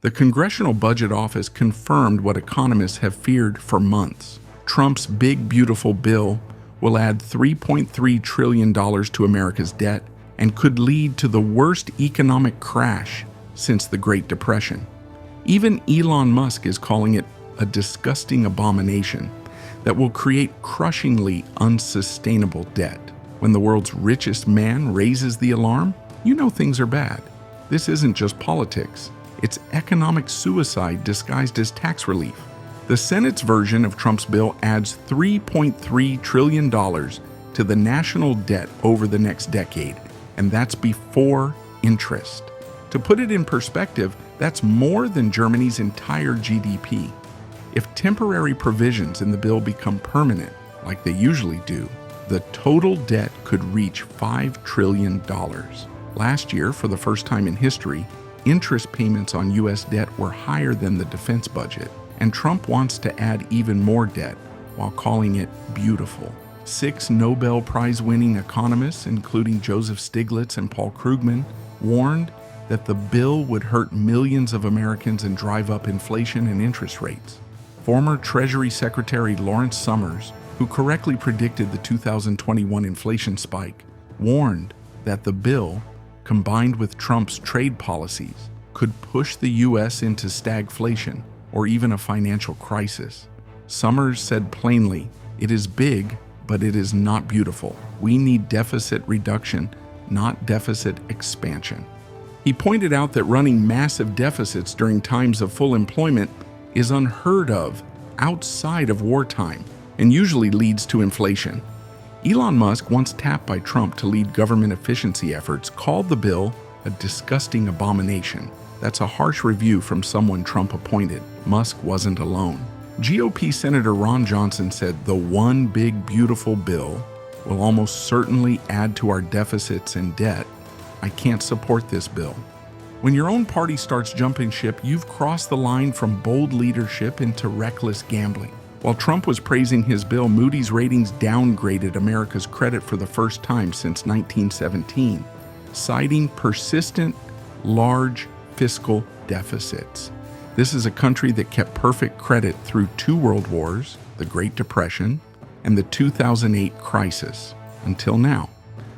The Congressional Budget Office confirmed what economists have feared for months. Trump's big, beautiful bill will add $3.3 trillion to America's debt and could lead to the worst economic crash since the Great Depression. Even Elon Musk is calling it a disgusting abomination that will create crushingly unsustainable debt. When the world's richest man raises the alarm, you know things are bad. This isn't just politics. It's economic suicide disguised as tax relief. The Senate's version of Trump's bill adds $3.3 trillion to the national debt over the next decade, and that's before interest. To put it in perspective, that's more than Germany's entire GDP. If temporary provisions in the bill become permanent, like they usually do, the total debt could reach $5 trillion. Last year, for the first time in history, interest payments on U.S. debt were higher than the defense budget, and Trump wants to add even more debt while calling it beautiful. 6 Nobel Prize-winning economists, including Joseph Stiglitz and Paul Krugman, warned that the bill would hurt millions of Americans and drive up inflation and interest rates. Former Treasury Secretary Lawrence Summers, who correctly predicted the 2021 inflation spike, warned that the bill, combined with Trump's trade policies, could push the U.S. into stagflation or even a financial crisis. Summers said plainly, "It is big, but it is not beautiful. We need deficit reduction, not deficit expansion." He pointed out that running massive deficits during times of full employment is unheard of outside of wartime and usually leads to inflation. Elon Musk, once tapped by Trump to lead government efficiency efforts, called the bill a disgusting abomination. That's a harsh review from someone Trump appointed. Musk wasn't alone. GOP Senator Ron Johnson said the one big beautiful bill will almost certainly add to our deficits and debt. "I can't support this bill." When your own party starts jumping ship, you've crossed the line from bold leadership into reckless gambling. While Trump was praising his bill, Moody's ratings downgraded America's credit for the first time since 1917, citing persistent, large fiscal deficits. This is a country that kept perfect credit through 2 world wars, the Great Depression, and the 2008 crisis, until now.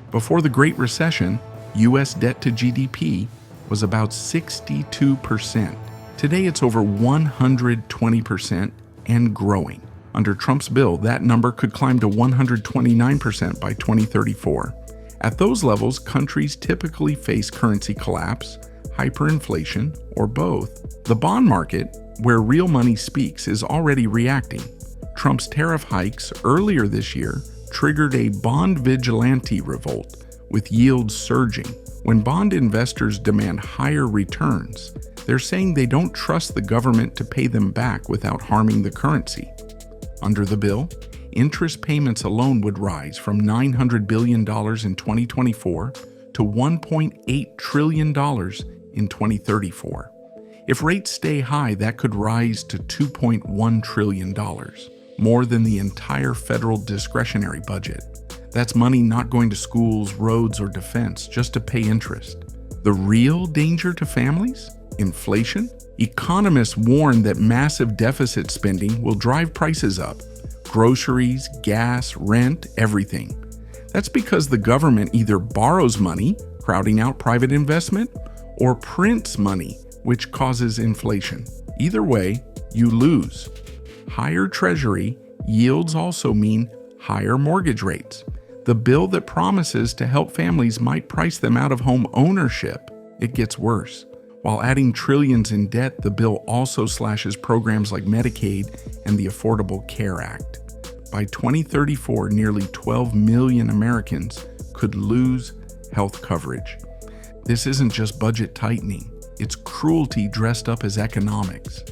Before the Great Recession, U.S. debt to GDP was about 62%. Today it's over 120% and growing. Under Trump's bill, that number could climb to 129% by 2034. At those levels, countries typically face currency collapse, hyperinflation, or both. The bond market, where real money speaks, is already reacting. Trump's tariff hikes earlier this year triggered a bond vigilante revolt, with yields surging. When bond investors demand higher returns, they're saying they don't trust the government to pay them back without harming the currency. Under the bill, interest payments alone would rise from $900 billion in 2024 to $1.8 trillion in 2034. If rates stay high, that could rise to $2.1 trillion, more than the entire federal discretionary budget. That's money not going to schools, roads, or defense, just to pay interest. The real danger to families? Inflation? Economists warn that massive deficit spending will drive prices up. Groceries, gas, rent, everything. That's because the government either borrows money, crowding out private investment, or prints money, which causes inflation. Either way, you lose. Higher treasury yields also mean higher mortgage rates. The bill that promises to help families might price them out of home ownership. It gets worse. While adding trillions in debt, the bill also slashes programs like Medicaid and the Affordable Care Act. By 2034, nearly 12 million Americans could lose health coverage. This isn't just budget tightening, it's cruelty dressed up as economics.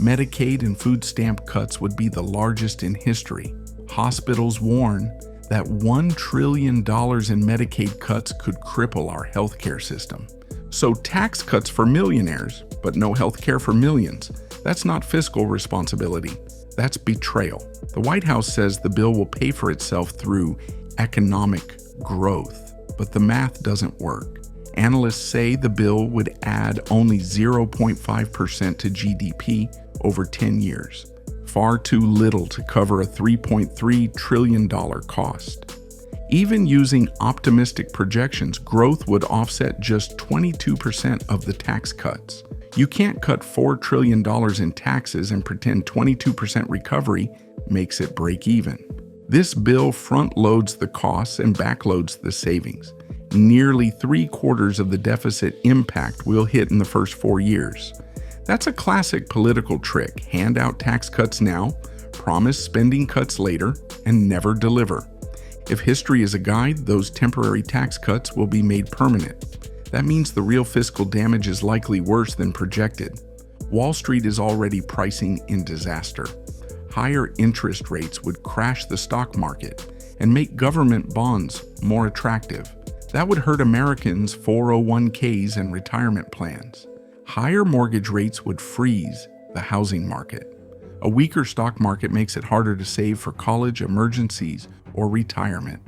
Medicaid and food stamp cuts would be the largest in history. Hospitals warn that $1 trillion in Medicaid cuts could cripple our healthcare system. So tax cuts for millionaires, but no healthcare for millions. That's not fiscal responsibility. That's betrayal. The White House says the bill will pay for itself through economic growth, but the math doesn't work. Analysts say the bill would add only 0.5% to GDP over 10 years, far too little to cover a $3.3 trillion cost. Even using optimistic projections, growth would offset just 22% of the tax cuts. You can't cut $4 trillion in taxes and pretend 22% recovery makes it break even. This bill front-loads the costs and backloads the savings. Nearly 3/4 of the deficit impact will hit in the first 4 years. That's a classic political trick: hand out tax cuts now, promise spending cuts later, and never deliver. If history is a guide, those temporary tax cuts will be made permanent. That means the real fiscal damage is likely worse than projected. Wall Street is already pricing in disaster. Higher interest rates would crash the stock market and make government bonds more attractive. That would hurt Americans' 401ks and retirement plans. Higher mortgage rates would freeze the housing market. A weaker stock market makes it harder to save for college, emergencies, or retirement.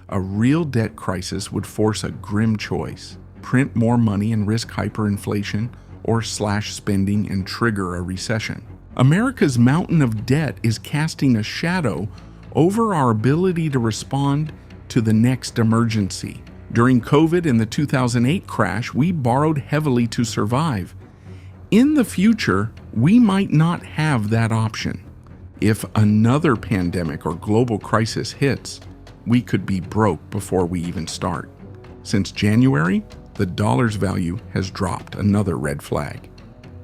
A real debt crisis would force a grim choice: print more money and risk hyperinflation, or slash spending and trigger a recession. America's mountain of debt is casting a shadow over our ability to respond to the next emergency. During COVID and the 2008 crash, we borrowed heavily to survive. In the future, we might not have that option. If another pandemic or global crisis hits, we could be broke before we even start. Since January, the dollar's value has dropped, another red flag.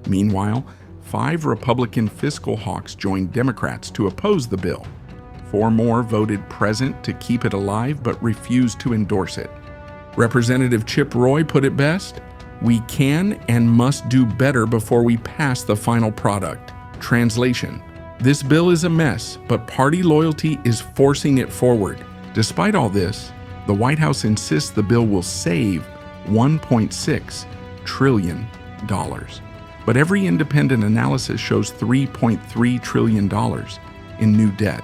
Meanwhile, 5 Republican fiscal hawks joined Democrats to oppose the bill. 4 more voted present to keep it alive but refused to endorse it. Representative Chip Roy put it best: "We can and must do better before we pass the final product." Translation: this bill is a mess, but party loyalty is forcing it forward. Despite all this, the White House insists the bill will save $1.6 trillion. But every independent analysis shows $3.3 trillion in new debt.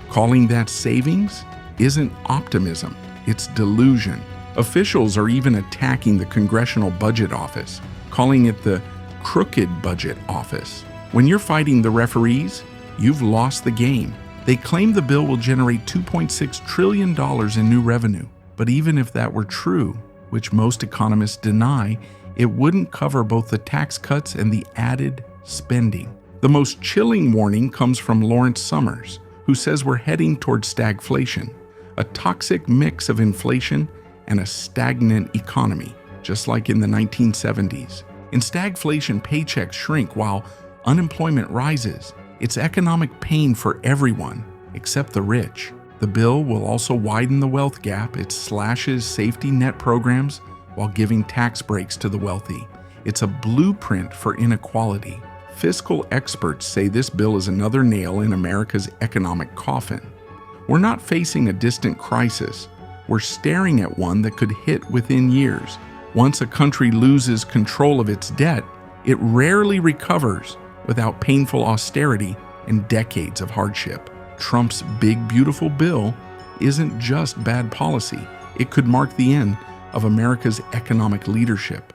Calling that savings isn't optimism, it's delusion. Officials are even attacking the Congressional Budget Office, calling it the Crooked Budget Office. When you're fighting the referees, you've lost the game. They claim the bill will generate $2.6 trillion in new revenue. But even if that were true, which most economists deny, it wouldn't cover both the tax cuts and the added spending. The most chilling warning comes from Lawrence Summers, who says we're heading toward stagflation, a toxic mix of inflation and a stagnant economy, just like in the 1970s. In stagflation, paychecks shrink while unemployment rises. It's economic pain for everyone, except the rich. The bill will also widen the wealth gap. It slashes safety net programs while giving tax breaks to the wealthy. It's a blueprint for inequality. Fiscal experts say this bill is another nail in America's economic coffin. We're not facing a distant crisis. We're staring at one that could hit within years. Once a country loses control of its debt, it rarely recovers without painful austerity and decades of hardship. Trump's big, beautiful bill isn't just bad policy. It could mark the end of America's economic leadership.